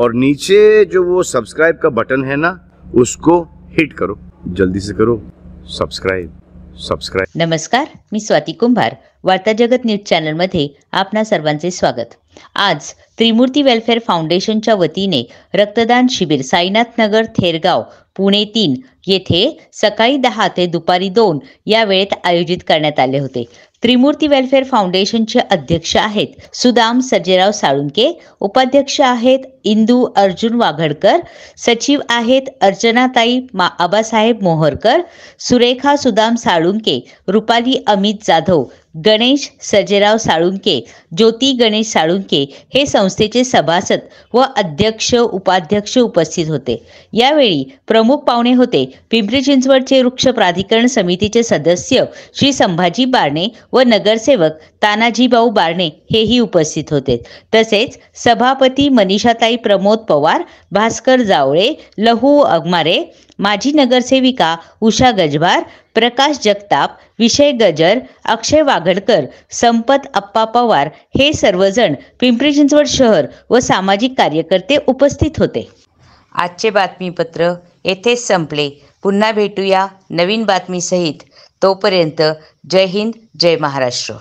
और नीचे जो वो सब्सक्राइब का बटन है ना, उसको हिट करो, जल्दी से करो सब्सक्राइब। नमस्कार, मी स्वाती कुंभार, वार्ता जगत न्यूज चॅनल मध्ये आपणा सर्वांचे स्वागत। आज त्रिमूर्ती वेलफेअर फाउंडेशनच्या वतीने रक्तदान शिबिर साईनाथ नगर थेरगाव पुणे 3 येथे सकाळी 10 ते दुपारी 2 या वेळेत आयोजित करण्यात आले होते। त्रिमूर्ती वेलफेअर फाउंडेशनचे अध्यक्ष आहेत सुदाम सर्जेराव साळुंके, उपाध्यक्ष आहेत इंदू अर्जुन वाघडकर, सचिव आहेत अर्चनाताई आबासाहेब मोहरकर, सुरेखा सुदाम साळुंके, रुपाली अमित जाधव, गणेश सर्जेराव साळुंके, ज्योती गणेश साळुंके हे संस्थेचे सभासद व अध्यक्ष उपाध्यक्ष उपस्थित होते। यावेळी प्रमुख पाहुणे होते पिंपरी चिंचवडचे वृक्ष प्राधिकरण समितीचे सदस्य श्री संभाजी बारणे व नगरसेवक तानाजीभाऊ बारणे हेही उपस्थित होते। तसेच सभापती मनीषाताई प्रमोद पवार, भास्कर जावळे, लहू अगमारे, माजी नगरसेविका उषा गजबार, प्रकाश जगताप, विषय गजर, अक्षय वाघडकर, संपत अप्पा पवार हे सर्वजण पिंपरी चिंचवड शहर व सामाजिक कार्यकर्ते उपस्थित होते। आजचे बातमीपत्र येथेच संपले। पुन्हा भेटूया नवीन बातमी सहित। तोपर्यंत जय हिंद, जय महाराष्ट्र।